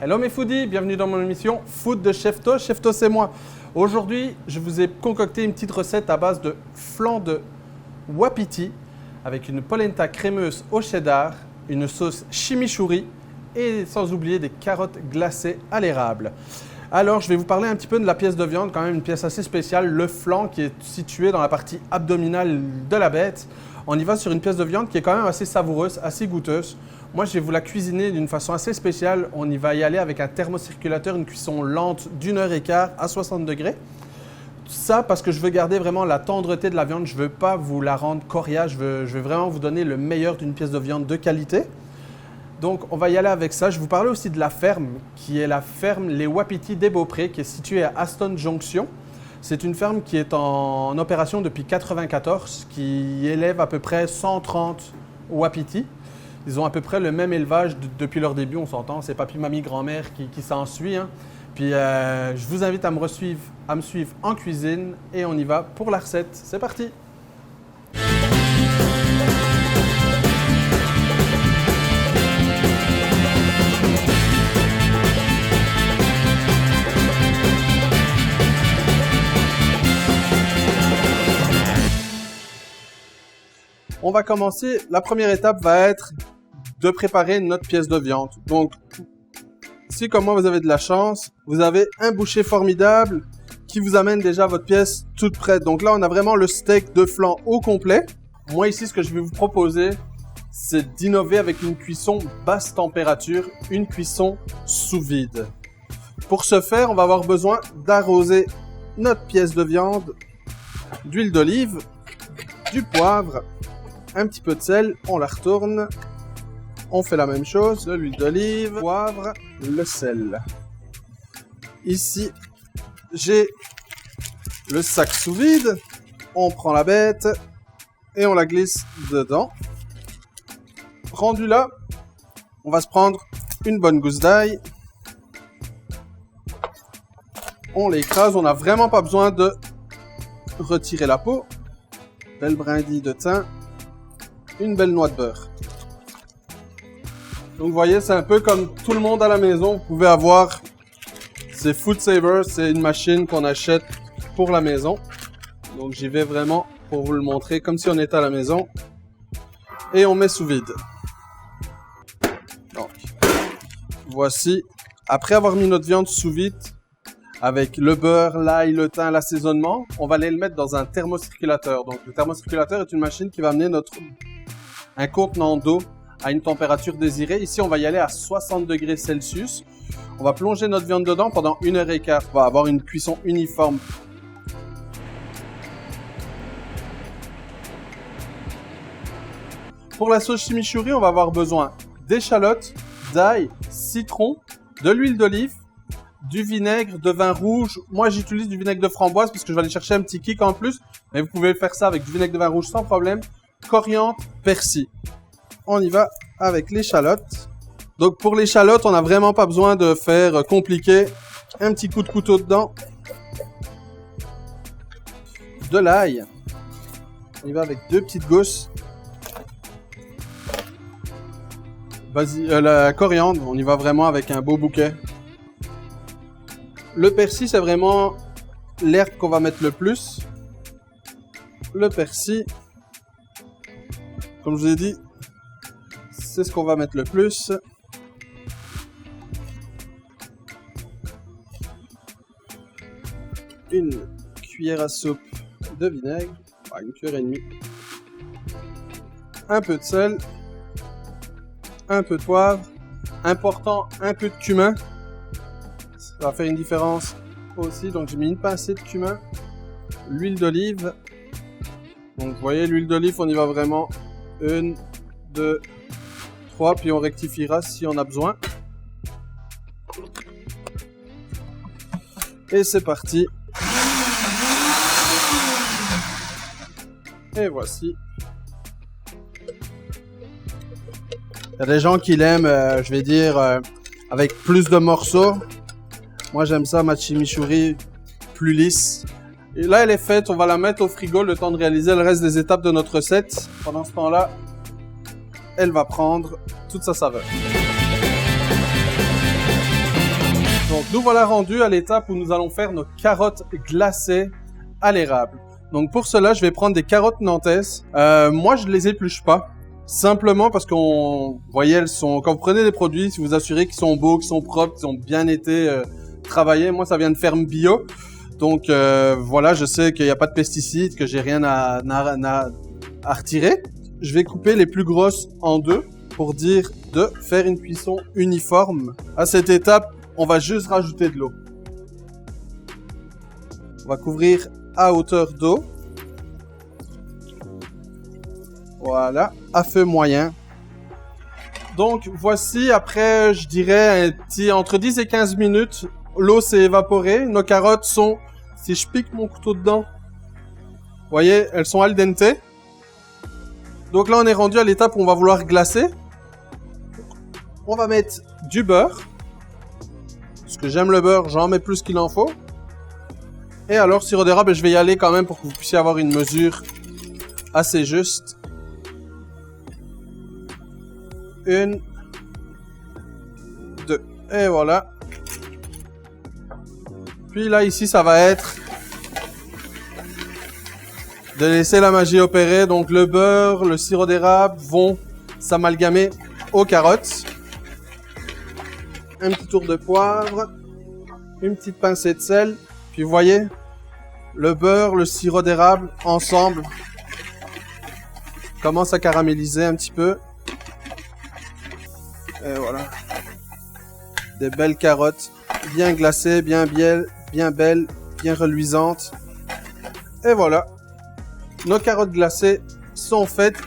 Hello mes foodies, bienvenue dans mon émission Food de Chefto. Chefto c'est moi. Aujourd'hui, je vous ai concocté une petite recette à base de flan de wapiti avec une polenta crémeuse au cheddar, une sauce chimichurri et sans oublier des carottes glacées à l'érable. Alors, je vais vous parler un petit peu de la pièce de viande, quand même une pièce assez spéciale, le flan qui est situé dans la partie abdominale de la bête. On y va sur une pièce de viande qui est quand même assez savoureuse, assez goûteuse. Moi, je vais vous la cuisiner d'une façon assez spéciale. On y va y aller avec un thermocirculateur, une cuisson lente d'1h15 à 60 degrés. Ça parce que je veux garder vraiment la tendreté de la viande. Je ne veux pas vous la rendre coriace. Je veux vraiment vous donner le meilleur d'une pièce de viande de qualité. Donc, on va y aller avec ça. Je vais vous parler aussi de la ferme, qui est la ferme Les Wapitis des Beauprés, qui est située à Aston Junction. C'est une ferme qui est en opération depuis 1994, qui élève à peu près 130 wapitis. Ils ont à peu près le même élevage depuis leur début, on s'entend. C'est papy, mamie, grand-mère qui s'ensuit. Hein. Puis, je vous invite à me suivre en cuisine et on y va pour la recette. C'est parti! On va commencer, la première étape va être de préparer notre pièce de viande. Donc, si comme moi vous avez de la chance, vous avez un boucher formidable qui vous amène déjà votre pièce toute prête. Donc là, on a vraiment le steak de flan au complet. Moi ici, ce que je vais vous proposer, c'est d'innover avec une cuisson basse température, une cuisson sous vide. Pour ce faire, on va avoir besoin d'arroser notre pièce de viande d'huile d'olive, du poivre, un petit peu de sel, on la retourne, on fait la même chose, de l'huile d'olive, poivre, le sel. Ici, j'ai le sac sous vide, on prend la bête et on la glisse dedans. Rendu là, on va se prendre une bonne gousse d'ail, on l'écrase, on n'a vraiment pas besoin de retirer la peau, belle brindille de thym, une belle noix de beurre. Donc vous voyez, c'est un peu comme tout le monde à la maison. Vous pouvez avoir, c'est Food Saver, c'est une machine qu'on achète pour la maison. Donc j'y vais vraiment pour vous le montrer comme si on était à la maison. Et on met sous vide. Donc, voici, après avoir mis notre viande sous vide, avec le beurre, l'ail, le thym, l'assaisonnement, on va aller le mettre dans un thermocirculateur. Donc le thermocirculateur est une machine qui va amener un contenant d'eau à une température désirée. Ici, on va y aller à 60 degrés Celsius. On va plonger notre viande dedans pendant 1h15. On va avoir une cuisson uniforme. Pour la sauce chimichurri, on va avoir besoin d'échalotes, d'ail, citron, de l'huile d'olive, du vinaigre, de vin rouge. Moi, j'utilise du vinaigre de framboise parce que je vais aller chercher un petit kick en plus. Mais vous pouvez faire ça avec du vinaigre de vin rouge sans problème. Coriandre, persil. On y va avec l'échalote. Donc, pour l'échalote, on n'a vraiment pas besoin de faire compliqué. Un petit coup de couteau dedans. De l'ail. On y va avec 2 petites gousses. La coriandre, on y va vraiment avec un beau bouquet. Le persil, c'est vraiment l'herbe qu'on va mettre le plus. Le persil, comme je vous ai dit, c'est ce qu'on va mettre le plus. Une cuillère à soupe de vinaigre, une cuillère et demie. Un peu de sel, un peu de poivre. Important, un peu de cumin. Ça va faire une différence aussi. Donc j'ai mis une pincée de cumin, l'huile d'olive. Donc vous voyez, l'huile d'olive, on y va vraiment 1, 2, 3, puis on rectifiera si on a besoin. Et c'est parti. Et voici. Il y a des gens qui l'aiment, je vais dire, avec plus de morceaux. Moi, j'aime ça, ma chimichurri plus lisse. Et là, elle est faite. On va la mettre au frigo le temps de réaliser le reste des étapes de notre recette. Pendant ce temps-là, elle va prendre toute sa saveur. Nous voilà rendus à l'étape où nous allons faire nos carottes glacées à l'érable. Donc pour cela, je vais prendre des carottes nantaises. Moi, je les épluche pas. Simplement parce vous voyez, elles sont, quand vous prenez des produits, si vous assurez qu'ils sont beaux, qu'ils sont propres, qu'ils ont bien été travaillés. Moi, ça vient de ferme bio. Donc voilà, je sais qu'il n'y a pas de pesticides, que j'ai rien à retirer. Je vais couper les plus grosses en deux pour dire de faire une cuisson uniforme. À cette étape, on va juste rajouter de l'eau. On va couvrir à hauteur d'eau. Voilà, à feu moyen. Donc voici, après je dirais entre 10 et 15 minutes, l'eau s'est évaporée. Nos carottes sont, si je pique mon couteau dedans, vous voyez, elles sont al dente. Donc là on est rendu à l'étape où on va vouloir glacer. On va mettre du beurre. Parce que j'aime le beurre, j'en mets plus qu'il en faut. Et alors, sirop d'érable, je vais y aller quand même pour que vous puissiez avoir une mesure assez juste. 1, 2, et voilà. Puis là, ici, ça va être de laisser la magie opérer. Donc le beurre, le sirop d'érable vont s'amalgamer aux carottes. Un petit tour de poivre, une petite pincée de sel, puis vous voyez, le beurre, le sirop d'érable, ensemble, commencent à caraméliser un petit peu. Et voilà. Des belles carottes, bien glacées, bien belles, bien reluisantes. Et voilà. Nos carottes glacées sont faites.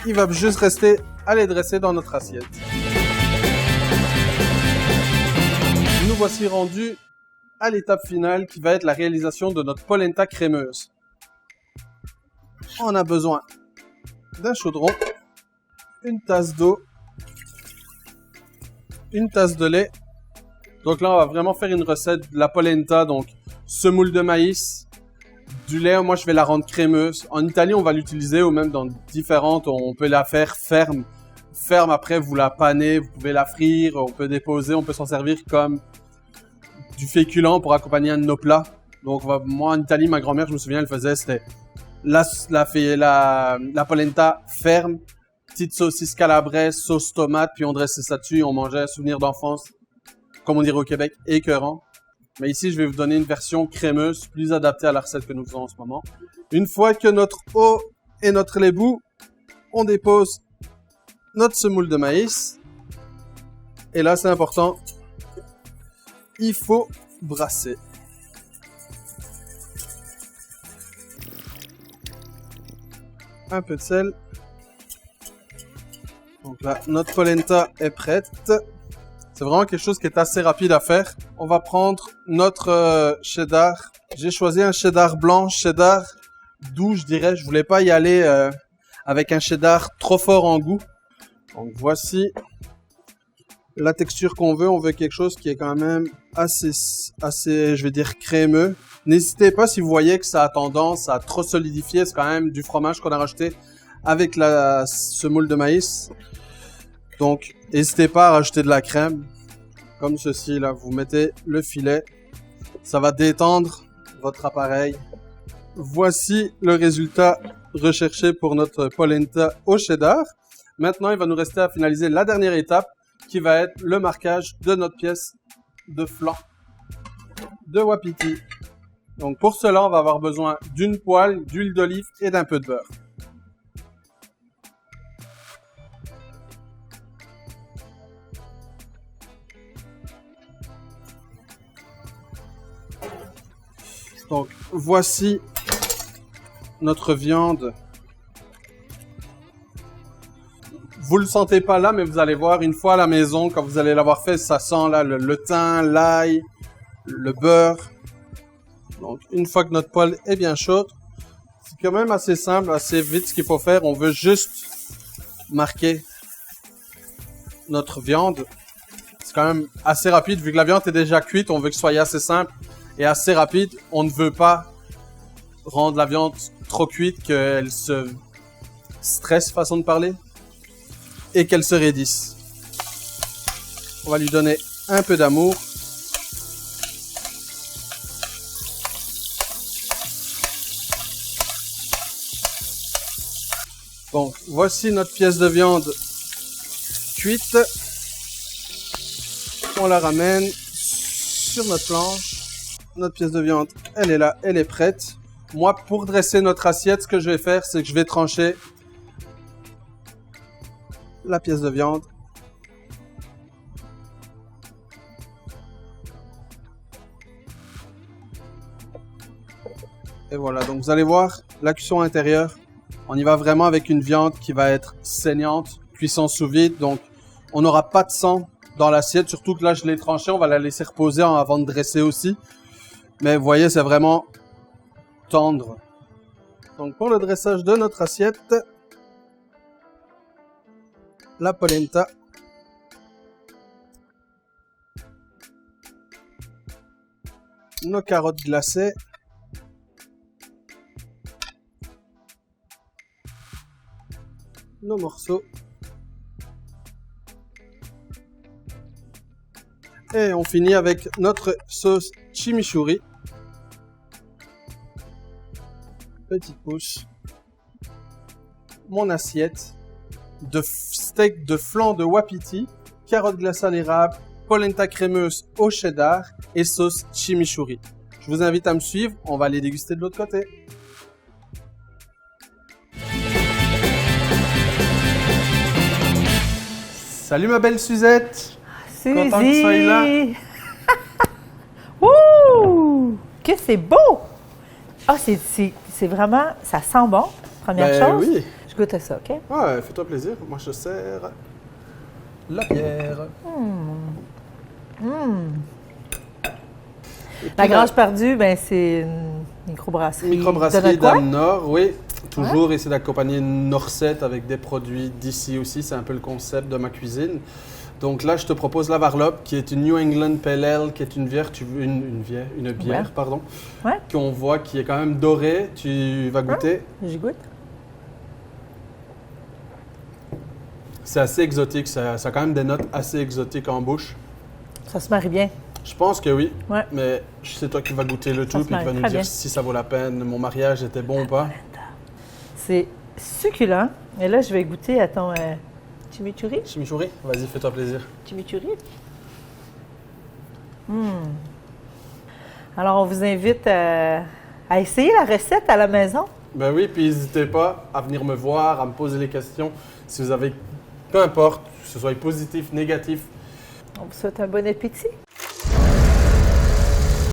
Il va juste rester à les dresser dans notre assiette. Nous voici rendus à l'étape finale qui va être la réalisation de notre polenta crémeuse. On a besoin d'un chaudron, une tasse d'eau, une tasse de lait. Donc là, on va vraiment faire une recette de la polenta, donc semoule de maïs, du lait. Moi, je vais la rendre crémeuse. En Italie, on va l'utiliser ou même dans différentes, on peut la faire ferme. Ferme, après, vous la panez, vous pouvez la frire, on peut déposer, on peut s'en servir comme du féculent pour accompagner un de nos plats. Donc moi en Italie, ma grand-mère, je me souviens, elle faisait, c'était la polenta ferme, petite saucisse calabraise, sauce tomate, puis on dressait ça dessus, on mangeait un souvenir d'enfance, comme on dirait au Québec, écœurant. Mais ici, je vais vous donner une version crémeuse, plus adaptée à la recette que nous faisons en ce moment. Une fois que notre eau et notre lait bout, on dépose notre semoule de maïs. Et là, c'est important, il faut brasser. Un peu de sel. Donc là, notre polenta est prête. C'est vraiment quelque chose qui est assez rapide à faire. On va prendre notre cheddar. J'ai choisi un cheddar blanc, cheddar doux, je dirais. Je voulais pas y aller avec un cheddar trop fort en goût. Donc voici la texture qu'on veut. On veut quelque chose qui est quand même assez, je vais dire, crémeux. N'hésitez pas, si vous voyez que ça a tendance à trop solidifier, c'est quand même du fromage qu'on a rajouté avec la semoule de maïs. Donc, n'hésitez pas à rajouter de la crème, comme ceci, là. Vous mettez le filet, ça va détendre votre appareil. Voici le résultat recherché pour notre polenta au cheddar. Maintenant, il va nous rester à finaliser la dernière étape, qui va être le marquage de notre pièce de flan de wapiti. Donc pour cela, on va avoir besoin d'une poêle, d'huile d'olive et d'un peu de beurre. Donc voici notre viande. Vous le sentez pas là, mais vous allez voir une fois à la maison, quand vous allez l'avoir fait, ça sent là le thym, l'ail, le beurre. Donc une fois que notre poêle est bien chaude, c'est quand même assez simple, assez vite ce qu'il faut faire. On veut juste marquer notre viande. C'est quand même assez rapide, vu que la viande est déjà cuite, on veut que ce soit assez simple et assez rapide. On ne veut pas rendre la viande trop cuite, qu'elle se stresse, façon de parler, et qu'elle se raidisse. On va lui donner un peu d'amour. Donc, voici notre pièce de viande cuite. On la ramène sur notre planche. Notre pièce de viande, elle est là, elle est prête. Moi, pour dresser notre assiette, ce que je vais faire, c'est que je vais trancher la pièce de viande. Et voilà, donc vous allez voir la cuisson intérieure. On y va vraiment avec une viande qui va être saignante, cuisson sous vide. Donc, on n'aura pas de sang dans l'assiette. Surtout que là, je l'ai tranché. On va la laisser reposer avant de dresser aussi. Mais vous voyez, c'est vraiment tendre. Donc, pour le dressage de notre assiette, la polenta. Nos carottes glacées. Nos morceaux. Et on finit avec notre sauce chimichurri. Petite pousse. Mon assiette de steak de flan de wapiti, carottes glacées à l'érable, polenta crémeuse au cheddar et sauce chimichurri. Je vous invite à me suivre, on va aller déguster de l'autre côté. Salut ma belle Suzette! Suzy! Content que tu sois là. Ouh! Que c'est beau! Ah, c'est vraiment... Ça sent bon, première chose. Oui. Je goûte à ça, OK? Ouais, fais-toi plaisir. Moi, je sers la bière. La Grange Perdue, ben c'est une microbrasserie. Microbrasserie de notre coin. Dame Nord, oui. Toujours essayer d'accompagner Norset avec des produits d'ici aussi. C'est un peu le concept de ma cuisine. Donc là, je te propose la Varlope, qui est une New England Pale Ale, qui est une bière, pardon, qu'on voit qui est quand même dorée. Tu vas goûter. J'y goûte. C'est assez exotique. Ça a quand même des notes assez exotiques en bouche. Ça se marie bien. Je pense que oui, Ouais. mais c'est toi qui vas goûter le tout se puis tu vas marie nous très dire bien. si ça vaut la peine, mon mariage était bon ou pas. C'est succulent. Et là, je vais goûter à ton chimichurri. Chimichurri, vas-y, fais-toi plaisir. Chimichurri. Alors, on vous invite à essayer la recette à la maison. Ben oui, puis n'hésitez pas à venir me voir, à me poser les questions. Si vous avez, peu importe, que ce soit positif, négatif. On vous souhaite un bon appétit.